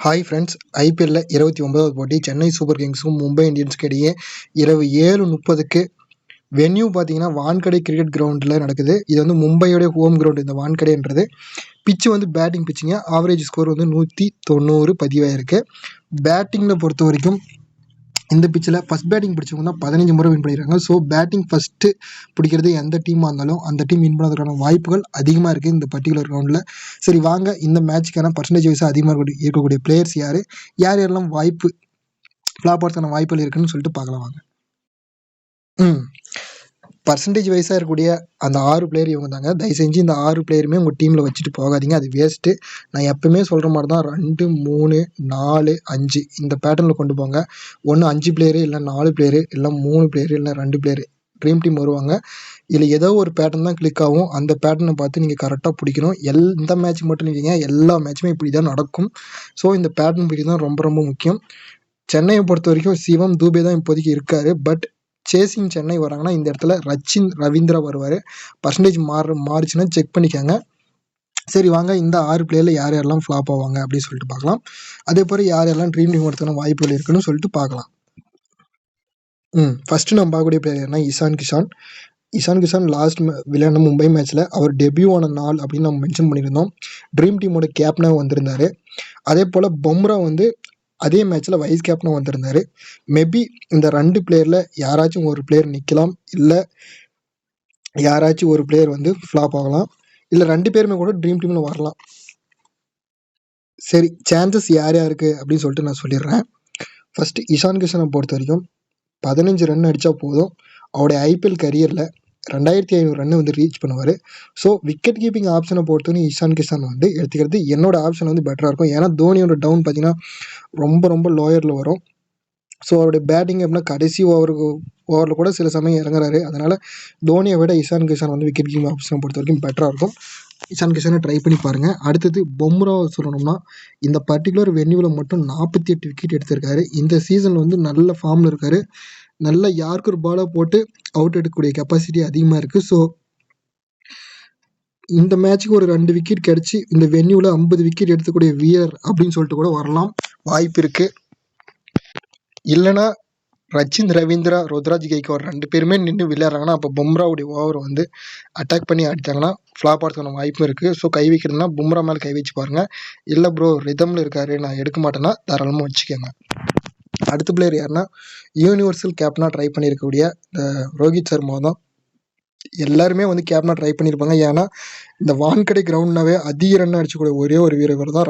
Hi friends, ஐபிஎல்ல 29வது போட்டி Chennai super கிங்ஸுக்கும் Mumbai இந்தியன்ஸுக்கு இடையே இரவு 7:30க்கு வென்யூ பார்த்தீங்கன்னா வான்கடை கிரிக்கெட் கிரவுண்டில் நடக்குது. இது வந்து மும்பையோடைய ஹோம் கிரவுண்டு. இந்த வான்கடைன்றது பிச்சு வந்து பேட்டிங் பிச்சுங்க. ஆவரேஜ் ஸ்கோர் வந்து 190 பதிவாயிருக்கு. பேட்டிங்கில் பொறுத்த வரைக்கும் இந்த பிச்சில் ஃபஸ்ட் பேட்டிங் பிடிச்சவங்கன்னா 15 முறை வின் பண்ணியிருக்காங்க. ஸோ பேட்டிங் ஃபஸ்ட்டு பிடிக்கிறது எந்த டீமாக இருந்தாலும் அந்த டீம் வின் பண்ணுறதுக்கான வாய்ப்புகள் அதிகமாக இருக்குது இந்த பர்டிகுலர் ரவுண்டில். சரி வாங்க, இந்த மேட்ச்சுக்கான பர்சன்டேஜ் வைஸாக அதிகமாக இருக்கக்கூடிய பிளேயர்ஸ் யார் யாரெல்லாம் வாய்ப்பு ஃப்ளாப் ஆகிறதுக்கான வாய்ப்புகள் இருக்குன்னு சொல்லிட்டு பார்க்கலாம் வாங்க. பர்சன்டேஜ் வைஸாக இருக்கக்கூடிய அந்த 6 பிளேயர் இவங்க தாங்க. தயவு செஞ்சு இந்த 6 பிளேயருமே உங்கள் டீமில் வச்சுட்டு போகாதீங்க, அது வேஸ்ட்டு. நான் எப்பவுமே சொல்கிற மாதிரி தான் 2, 3, 4, 5 இந்த பேட்டர்னில் கொண்டு போங்க. ஒன்று 5 பிளேயரு, இல்லை 4 பிளேயரு, இல்லை 3 பிளேயரு, இல்லை 2 பிளேயரு ட்ரீம் டீம் வருவாங்க. இதில் ஏதோ ஒரு பேட்டர்ன் தான் கிளிக் ஆகும். அந்த பேட்டர்னை பார்த்து நீங்கள் கரெக்டாக பிடிக்கணும். இந்த மேட்ச் மட்டும் இல்லைங்க, எல்லா மேட்சுமே இப்படி தான் நடக்கும். ஸோ இந்த பேட்டர்ன் பிடிக்கிறது தான் ரொம்ப ரொம்ப முக்கியம். சென்னையை பொறுத்த வரைக்கும் சிவம் தூபே தான் இப்போதைக்கு இருக்கார். பட் சேசிங் சென்னை வராங்கன்னா இந்த இடத்துல ரச்சின் ரவீந்திரா வருவார். பர்சன்டேஜ் மாறுச்சுன்னா செக் பண்ணிக்கோங்க. சரி வாங்க, இந்த 6 பிளேயரில் யார் யாரெல்லாம் ஃப்ளாப் ஆவாங்க அப்படின்னு சொல்லிட்டு பார்க்கலாம். அதே போல் யார் யாரெல்லாம் ட்ரீம் டீம் வரதுக்கான வாய்ப்புகள் இருக்குன்னு சொல்லிட்டு பார்க்கலாம். ஃபஸ்ட்டு நம்ம பார்க்கக்கூடிய பிளேயர்னா இஷான் கிஷான் லாஸ்ட் விளையாடின மும்பை மேட்ச்சில் அவர் டெபியூ ஆன நாள் அப்படின்னு நம்ம மென்ஷன் பண்ணியிருந்தோம். ட்ரீம் டீமோட கேப்டனாக வந்திருந்தார். அதே போல் பும்ரா வந்து அதே மேட்ச்சில் வைஸ் கேப்டனாக வந்திருந்தார். மேபி இந்த 2 பிளேயரில் யாராச்சும் ஒரு பிளேயர் நிற்கலாம், இல்லை யாராச்சும் ஒரு பிளேயர் வந்து ஃப்ளாப் ஆகலாம், இல்லை 2 பேருமே கூட ட்ரீம் டீமில் வரலாம். சரி, சான்சஸ் யார் யாருக்கு அப்படின்னு சொல்லிட்டு நான் சொல்லிடுறேன். ஃபஸ்ட்டு இஷான் கிஷனை பொறுத்த வரைக்கும் 15 ரன் அடித்தா போதும். அவருடைய ஐபிஎல் கரியரில் 2500 ரன் வந்து ரீச் பண்ணுவார். ஸோ விக்கெட் கீப்பிங் ஆப்ஷனை பொறுத்தவரைக்கும் இஷான் கிஷான் வந்து எடுத்துக்கிறது என்னோட ஆப்ஷன் வந்து பெட்டராக இருக்கும். ஏன்னா தோனியோட டவுன் பார்த்தீங்கன்னா ரொம்ப ரொம்ப லோயரில் வரும். ஸோ அவருடைய பேட்டிங் எப்படின்னா கடைசி ஓவரில் கூட சில சமயம் இறங்குறாரு. அதனால் தோனியை விட இஷான் கிஷான் வந்து விக்கெட் கீப்பிங் ஆப்ஷனை பொறுத்த வரைக்கும் பெட்டராக இருக்கும். இஷான் கிஷானை ட்ரை பண்ணி பாருங்கள். அடுத்தது பும்ரா சொல்லணும்னா இந்த பர்டிகுலர் வென்யூவில் மட்டும் 48 விக்கெட் எடுத்திருக்காரு. இந்த சீசனில் வந்து நல்ல ஃபார்மில் இருக்கார். நல்ல யாருக்கு ஒரு பாலாக போட்டு அவுட் எடுக்கக்கூடிய கெப்பாசிட்டி அதிகமாக இருக்குது. ஸோ இந்த மேட்ச்சுக்கு ஒரு 2 விக்கெட் கிடச்சி இந்த வென்யூவில் 50 விக்கெட் எடுத்துக்கூடிய வீரர் அப்படின்னு சொல்லிட்டு கூட வரலாம், வாய்ப்பு இருக்குது. இல்லைனா ரச்சின் ரவீந்திரா, ருத்ராஜ் கெய்க்வாட் 2 பேருமே நின்று விளையாடுறாங்கன்னா அப்போ பும்ராவுடைய ஓவரை வந்து அட்டாக் பண்ணி அடித்தாங்கன்னா ஃப்ளாப் ஆகிறதுக்கான வாய்ப்பும் இருக்குது. ஸோ கை வைக்கிறதுனா பும்ரா மேலே கை வச்சு பாருங்கள். இல்லை ப்ரோ ரிதமில் இருக்காரு நான் எடுக்க மாட்டேன்னா தாராளமாக வச்சுக்கோங்க. அடுத்த பிளேயர் யாருன்னா யூனிவர்சல் கேப்டனாக ட்ரை பண்ணியிருக்கக்கூடிய இந்த ரோஹித் சர்மா தான். எல்லாருமே வந்து கேப்டனாக ட்ரை பண்ணியிருப்பாங்க. ஏன்னா இந்த வான்கடை கிரவுண்ட்னாவே அதிக ரன் அடிச்சக்கூடிய ஒரே ஒரு வீரர் தான்.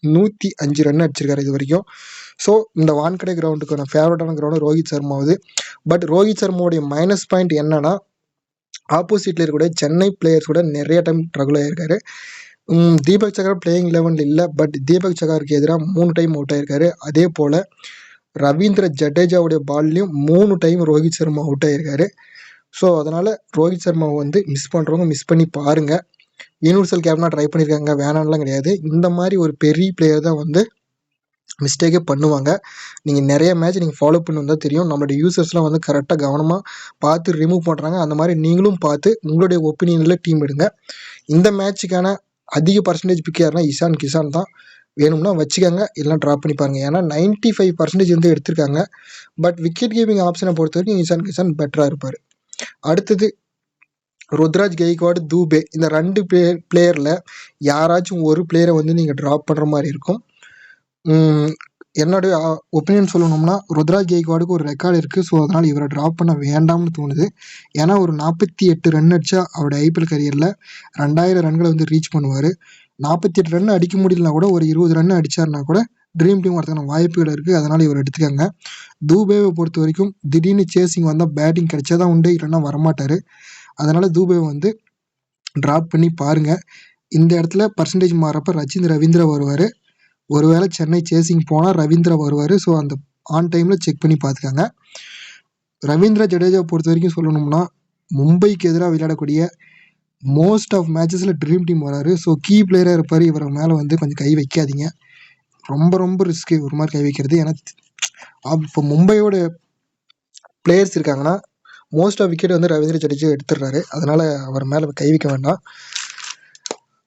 2105 ரன் அடிச்சிருக்காரு இது வரைக்கும். ஸோ இந்த வான்கடை கிரவுண்டுக்கான ஃபேவரட்டான கிரவுண்டு ரோஹித் சர்மாவுது. பட் ரோஹித் சர்மாவுடைய மைனஸ் பாயிண்ட் என்னன்னா ஆப்போசிட்டில் இருக்கக்கூடிய சென்னை பிளேயர்ஸ் கூட நிறைய டைம் ட்ரகுல் ஆகியிருக்காரு. தீபக் சகர் பிளேயிங் 11 இல்லை, பட் தீபக் சகருக்கு எதிராக 3 டைம் அவுட் ஆகியிருக்காரு. அதே போல் ரவீந்திர ஜடேஜாவுடைய பால்லையும் 3 டைம் ரோஹித் சர்மா அவுட் ஆகியிருக்காரு. ஸோ அதனால் ரோஹித் சர்மாவை வந்து மிஸ் பண்ணுறவங்க மிஸ் பண்ணி பாருங்கள். யூனிவர்சல் கேப்டனாக ட்ரை பண்ணியிருக்காங்க, வேணான்லாம் கிடையாது. இந்த மாதிரி ஒரு பெரிய பிளேயர் தான் வந்து மிஸ்டேக்கே பண்ணுவாங்க. நீங்கள் நிறைய மேட்ச் நீங்கள் ஃபாலோ பண்ணி வந்தால் தெரியும். நம்மளுடைய யூசர்ஸ்லாம் வந்து கரெக்டாக கவனமாக பார்த்து ரிமூவ் பண்ணுறாங்க. அந்த மாதிரி நீங்களும் பார்த்து உங்களுடைய ஒப்பீனியனில் டீம் எடுங்க. இந்த மேட்ச்சுக்கான அதிக பர்சன்டேஜ் பிக் யாருன்னா இஷான் கிஷான் தான். வேணும்னா வச்சுக்கோங்க, இல்லைனா ட்ராப் பண்ணி பாருங்கள். ஏன்னா 95% வந்து எடுத்திருக்காங்க. பட் விக்கெட் கீப்பிங் ஆப்ஷனை பொறுத்த வரைக்கும் இஷான் கிஷான் பெட்டராக இருப்பார். அடுத்தது ருத்ராஜ் கெய்க்வாட், தூபே இந்த 2 பிளேயரில் யாராச்சும் ஒரு பிளேயரை வந்து நீங்கள் ட்ராப் பண்ணுற மாதிரி இருக்கும். என்னுடைய ஒப்பீனியன் சொல்லணும்னா ருத்ராஜ் கெய்க்வாடுக்கு ஒரு ரெக்கார்டு இருக்குது. ஸோ அதனால் இவரை ட்ராப் பண்ண வேண்டாம்னு தோணுது. ஏன்னா ஒரு 48 ரன் அடித்தா அவருடைய ஐபிஎல் கரியரில் 2000 ரன்களை வந்து ரீச் பண்ணுவார். 48 ரன் அடிக்க முடியலனா கூட ஒரு 20 ரன் அடித்தார்னா கூட ட்ரீம் டீம் வரதுக்கான வாய்ப்புகள் இருக்குது. அதனால் இவர் எடுத்துக்கோங்க. தூபேவை பொறுத்த வரைக்கும் திடீர்னு சேசிங் வந்தால் பேட்டிங் கிடைச்சா தான் உண்டு, இல்லைன்னா வரமாட்டார். அதனால் தூபேவை வந்து ட்ராப் பண்ணி பாருங்கள். இந்த இடத்துல பர்சன்டேஜ் மாறப்போ ரச்சின் ரவீந்திரா வருவார். ஒருவேளை சென்னை சேசிங் போனால் ரவீந்திரா வருவார். ஸோ அந்த ஆன் டைமில் செக் பண்ணி பார்த்துக்கோங்க. ரவீந்திரா ஜடேஜா பொறுத்த வரைக்கும் சொல்லணும்னா மும்பைக்கு எதிராக விளையாடக்கூடிய மோஸ்ட் ஆஃப் மேட்சஸில் ட்ரீம் டீம் வராரு. ஸோ கீ பிளேயராக இருப்பார். இவரை மேலே வந்து கொஞ்சம் கை வைக்காதீங்க, ரொம்ப ரொம்ப ரிஸ்க்கு ஒரு மாதிரி கை வைக்கிறது. ஏன்னா இப்போ மும்பையோட பிளேயர்ஸ் இருக்காங்கன்னா மோஸ்ட் ஆஃப் விக்கெட் வந்து ரவீந்திர ஜடேஜா எடுத்துடுறாரு. அதனால் அவர் மேலே கை வைக்க வேண்டாம்.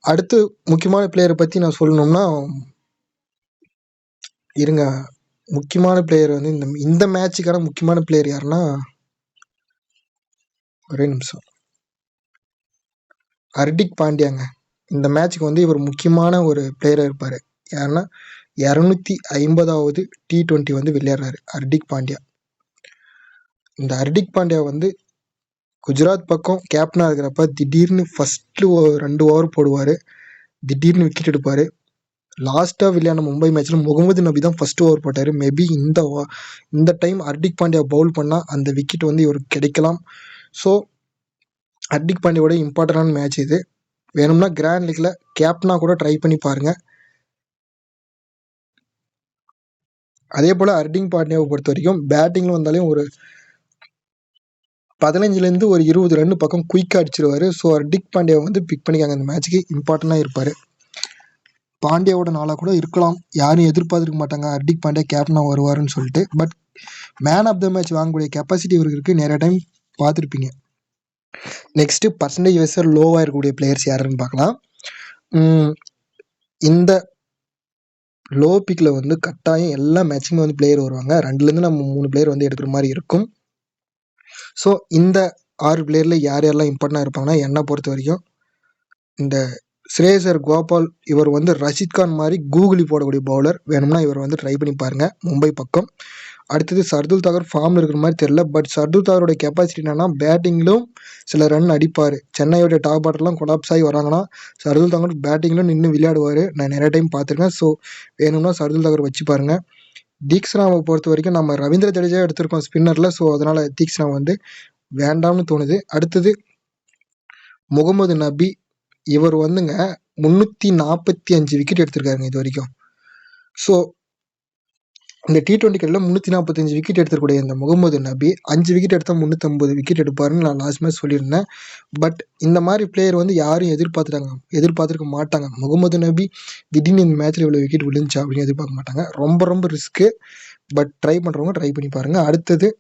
அடுத்து முக்கியமான பிளேயரை பற்றி நான் சொல்லணும்னா இருங்க, முக்கியமான பிளேயர் வந்து இந்த மேட்சுக்கான முக்கியமான பிளேயர் யாருன்னா, ஒரே நிமிஷம், ஹர்திக் பாண்டியாங்க. இந்த மேட்ச்சுக்கு வந்து இவர் முக்கியமான ஒரு பிளேயராக இருப்பார். யாருன்னா 250வது T20 வந்து விளையாடுறாரு ஹர்திக் பாண்டியா. இந்த ஹர்திக் பாண்டியா வந்து குஜராத் பக்கம் கேப்டனாக இருக்கிறப்ப திடீர்னு ஃபஸ்ட்டு 2 ஓவர் போடுவார், திடீர்னு விக்கெட் எடுப்பார். லாஸ்ட்டாக விளையாடின மும்பை மேட்ச்சில் முகமது நபி தான் ஃபஸ்ட்டு ஓவர் போட்டார். மேபி இந்த டைம் ஹர்திக் பாண்டியா பவுல் பண்ணால் அந்த விக்கெட் வந்து இவருக்கு கிடைக்கலாம். ஸோ ஹர்திக் பாண்டியாவோட இம்பார்ட்டண்டான மேட்ச் இது. வேணும்னா கிராண்ட் லீக்ல கேப்டனாக கூட ட்ரை பண்ணி பாருங்கள். அதே போல் ஹர்திக் பாண்டியாவை பொறுத்த வரைக்கும் பேட்டிங்கில் வந்தாலும் ஒரு 15லேருந்து ஒரு 20 ரன் பக்கம் குயிக்காக அடிச்சிருவார். ஸோ ஹர்திக் பாண்டியாவை வந்து பிக் பண்ணிக்காங்க, இந்த மேட்ச்சுக்கு இம்பார்ட்டண்டாக இருப்பார். பாண்டியாவோட நாளாக கூட இருக்கலாம், யாரும் எதிர்பார்த்துருக்க மாட்டாங்க ஹர்திக் பாண்டியா கேப்டனாக வருவாருன்னு சொல்லிட்டு. But man of the match வாங்கக்கூடிய கெப்பாசிட்டி இவருக்கு இருக்குது, நிறைய டைம் பார்த்துருப்பீங்க. நெக்ஸ்ட்டு பர்சன்டேஜ் வைஸாக லோவாக இருக்கக்கூடிய பிளேயர்ஸ் யாருன்னு பார்க்கலாம். இந்த லோ பிக்கில் வந்து கட்டாயம் எல்லா மேட்சுமே வந்து பிளேயர் வருவாங்க. 2லேருந்து நம்ம 3 பிளேயர் வந்து எடுக்கிற மாதிரி இருக்கும். ஸோ இந்த 6 பிளேயரில் யார் யாரெல்லாம் இம்பார்ட்டண்டாக இருப்பாங்கன்னா, என்னை பொறுத்த வரைக்கும் இந்த ஸ்ரேயசர் கோபால், இவர் வந்து ரஷித் கான் மாதிரி கூகுளி போடக்கூடிய பவுலர். வேணும்னா இவர் வந்து ட்ரை பண்ணி பாருங்கள் மும்பை பக்கம். அடுத்தது சர்துல் தாகூர் ஃபார்மில் இருக்கிற மாதிரி தெரில, பட் சர்துல் தாகூரோட கெப்பாசிட்டி என்னன்னா பேட்டிங்லும் சில ரன் அடிப்பார். சென்னையோட டாப் ஆர்டர்லாம் கொலாப்ஸ் ஆகி வராங்கன்னா சர்துல் தாகூர் பேட்டிங்லும் நின்று விளையாடுவார். நான் நிறைய டைம் பார்த்துருக்கேன். ஸோ வேணும்னா சர்துல் தாகூர் வச்சு பாருங்கள். தீக்ஷனாவை பொறுத்த வரைக்கும் நம்ம ரவீந்திர ஜடேஜா எடுத்திருக்கோம் ஸ்பின்னரில். ஸோ அதனால் தீக்ஷனா வந்து வேண்டாம்னு தோணுது. அடுத்தது முகமது நபி, இவர் வந்துங்க 345 விக்கெட் எடுத்திருக்காருங்க இது வரைக்கும். ஸோ இந்த T20 கிரிக்கெட்டில் 345 விக்கெட் எடுத்துக்கூடிய இந்த முகமது நபி 5 விக்கெட் எடுத்தால் 350 விக்கெட் எடுப்பாருன்னு நான் லாஸ்ட் மேட்ச் சொல்லியிருந்தேன். பட் இந்த மாதிரி பிளேயர் வந்து யாரும் எதிர்பார்த்துருக்க மாட்டாங்க. முகமது நபி திடீர்னு இந்த மேட்ச்சில் இவ்வளோ விக்கெட் விழுந்துச்சா அப்படின்னு எதிர்பார்க்க மாட்டாங்க. ரொம்ப ரொம்ப ரிஸ்க்கு. பட் ட்ரை பண்ணுறவங்க ட்ரை பண்ணி பாருங்கள். அடுத்தது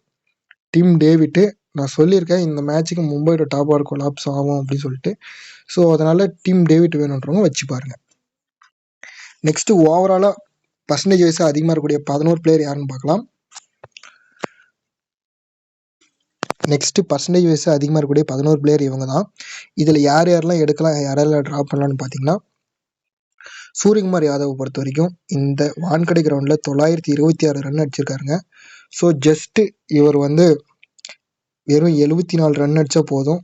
டிம் டேவிட்டு. நான் சொல்லியிருக்கேன் இந்த மேட்ச்சுக்கு மும்பையோட டாப் ஆர்டர் கொலாப்ஸ் ஆகும் அப்படின்னு சொல்லிட்டு. ஸோ அதனால் டிம் டேவிட் வேணுன்றவங்க வச்சு பாருங்கள். நெக்ஸ்ட்டு ஓவராலாக பர்சன்டேஜ் வைஸாக அதிகமாக இருக்கக்கூடிய 11 பிளேயர் யாருன்னு பார்க்கலாம். நெக்ஸ்ட்டு பர்சன்டேஜ் வைஸாக அதிகமாக இருக்கக்கூடிய 11 பிளேயர் இவங்க தான். இதில் யார் யாரெல்லாம் எடுக்கலாம், யாரெல்லாம் ட்ராப் பண்ணலான்னு பார்த்தீங்கன்னா, சூரியகுமார் யாதவை பொறுத்த வரைக்கும் இந்த வான்கடை கிரவுண்டில் 926 ரன் அடிச்சிருக்காருங்க. ஸோ ஜஸ்ட்டு இவர் வந்து வெறும் 74 ரன் அடித்தா போதும்,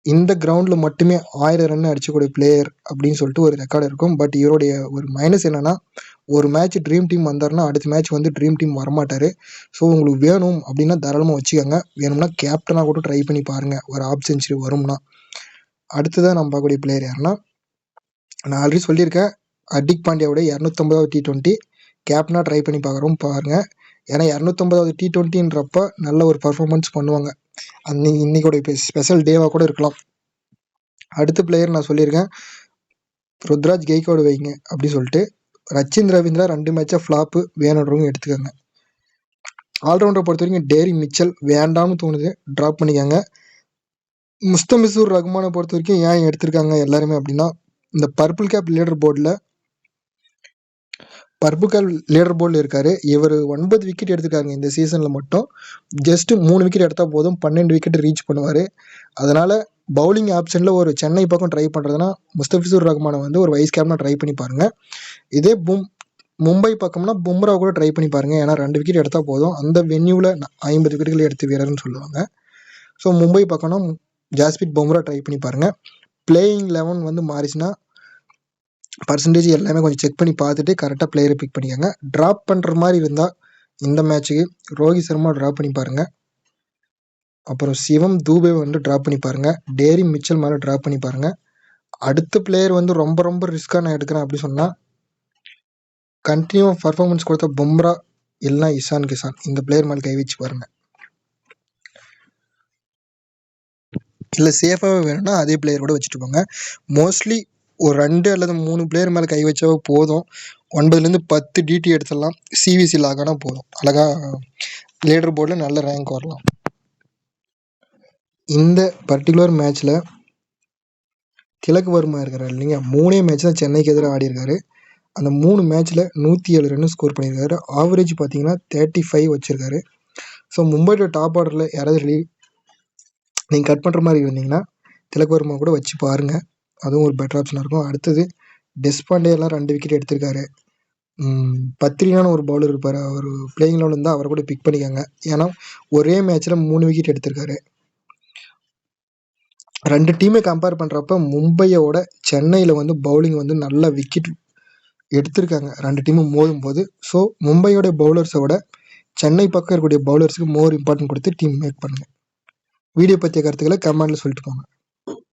இந்த கிரவுண்டில் மட்டுமே 1000 ரன் அடிச்சக்கூடிய பிளேயர் அப்படின்னு சொல்லிட்டு ஒரு ரெக்கார்டு இருக்கும். பட் இவருடைய ஒரு மைனஸ் என்னன்னா, ஒரு மேட்ச் ட்ரீம் டீம் வந்தாருன்னா அடுத்த மேட்ச் வந்து ட்ரீம் டீம் வரமாட்டார். ஸோ உங்களுக்கு வேணும் அப்படின்னா தாராளமாக வச்சுக்கோங்க. வேணும்னா கேப்டனாக கூட ட்ரை பண்ணி பாருங்கள், ஒரு ஆஃப் செஞ்சுரி வரும்னா. அடுத்ததாக நம்ம பார்க்கக்கூடிய பிளேயர் யாருன்னா, நான் ஆல்ரெடி சொல்லியிருக்கேன் ஹர்திக் பாண்டியாவோட 250வது T20 கேப்டனாக ட்ரை பண்ணி பாருங்கள். ஏன்னா 250வது T20ன்றப்ப நல்ல ஒரு பர்ஃபார்மன்ஸ் பண்ணுவாங்க. இன்னைக்கோட ஸ்பெஷல் டேவாக கூட இருக்கலாம். அடுத்த பிளேயர் நான் சொல்லியிருக்கேன் ருத்ராஜ் கெய்க்வாட் வைங்க அப்படின்னு சொல்லிட்டு. ரச்சின் ரவீந்திரா 2 மேட்சாக ஃப்ளாப்பு, வேணுன்றவங்க எடுத்துக்கோங்க. ஆல்ரவுண்டரை பொறுத்த வரைக்கும் டேரி மிச்சல் வேண்டாம்னு தோணுது, ட்ராப் பண்ணிக்கோங்க. முஸ்தபிசூர் ரஹ்மானை பொறுத்த வரைக்கும் ஏன் எடுத்திருக்காங்க எல்லாருமே அப்படின்னா, இந்த பர்பிள் கேப் லீடர் போர்டில் இருக்காரு. இவர் 9 விக்கெட் எடுத்துருக்காங்க இந்த சீசனில் மட்டும். ஜஸ்ட் 3 விக்கெட் எடுத்தால் போதும், 12 விக்கெட் ரீச் பண்ணுவார். அதனால் பவுலிங் ஆப்ஷனில் ஒரு சென்னை பக்கம் ட்ரை பண்ணுறதுனா முஸ்தபிசூர் ரஹ்மானை வந்து ஒரு வைஸ் கேப்டனாக ட்ரை பண்ணி பாருங்கள். இதே மும்பை பக்கம்னா பும்ராவை கூட ட்ரை பண்ணி பாருங்கள். ஏன்னா 2 விக்கெட் எடுத்தால் போதும், அந்த வென்யூவில் 50 விக்கெட்டுகள் எடுத்து வீரர்னு சொல்லுவாங்க. ஸோ மும்பை பக்கம்னா ஜாஸ்பிரிட் பும்ரா ட்ரை பண்ணி பாருங்கள். பிளேயிங் 11 வந்து மாறிச்சுன்னா பர்சன்டேஜ் எல்லாமே கொஞ்சம் செக் பண்ணி பார்த்துட்டு கரெக்டாக பிளேயரை பிக் பண்ணிக்கோங்க. ட்ராப் பண்ணுற மாதிரி இருந்தால் இந்த மேட்ச்சுக்கு ரோஹித் சர்மா ட்ராப் பண்ணி பாருங்கள். அப்புறம் சிவம் தூபே வந்து ட்ராப் பண்ணி பாருங்கள். டேரி மிச்சல் மேலே ட்ராப் பண்ணி பாருங்கள். அடுத்த பிளேயர் வந்து ரொம்ப ரொம்ப ரிஸ்க்காக நான் எடுக்கிறேன் அப்படி சொன்னால் கண்டினியூவாக பர்ஃபார்மன்ஸ் கொடுத்த பும்ரா இல்லைனா இஷான் கிஷான், இந்த பிளேயர் மேலே கை வச்சு பாருங்கள். இல்லை சேஃபாகவே வேணும்னா அதே பிளேயர் கூட வச்சுட்டு போங்க. மோஸ்ட்லி ஒரு 2 அல்லது 3 பிளேயர் மேலே கை வச்சா போதும், 9லேருந்து 10 டிடி எடுத்துடலாம். சிவிசி லாகானா போதும், அழகாக லீடர் போர்டில் நல்ல ரேங்க் வரலாம். இந்த பர்டிகுலர் மேட்ச்சில் திலக் வர்மா இருக்கிறார் இல்லைங்க, 3 மேட்ச் தான் சென்னைக்கு எதிராக ஆடி இருக்காரு. அந்த 3 மேட்ச்சில் 107 ரன் ஸ்கோர் பண்ணியிருக்காரு. ஆவரேஜ் பார்த்தீங்கன்னா 35 வச்சுருக்காரு. ஸோ மும்பையோட டாப் ஆர்டரில் யாராவது நீங்கள் கட் பண்ணுற மாதிரி இருந்தீங்கன்னா திலக் வர்மா கூட வச்சு பாருங்கள், அதுவும் ஒரு பெட்டர் ஆப்ஷனாக இருக்கும். அடுத்தது டெஸ்பாண்டேலாம் 2 விக்கெட் எடுத்திருக்காரு. பத்ரினான்னு ஒரு பவுலர் இருப்பார், அவர் பிளேயிங் லெவலில் இருந்தால் அவரை கூட பிக் பண்ணிக்காங்க. ஏன்னா ஒரே மேட்ச்சில் 3 விக்கெட் எடுத்திருக்காரு. 2 டீமை கம்பேர் பண்ணுறப்ப மும்பையோட சென்னையில் வந்து பவுலிங் வந்து நல்ல விக்கெட் எடுத்திருக்காங்க 2 டீமும் மோதும் போது. ஸோ மும்பையோட பவுலர்ஸை விட சென்னை பக்கம் இருக்கக்கூடிய பவுலர்ஸுக்கு மோர் இம்பார்ட்டன்ட் கொடுத்து டீம் மேக் பண்ணுங்கள். வீடியோ பற்றிய கருத்துக்களை கமெண்ட்டில் சொல்லிட்டு போங்க.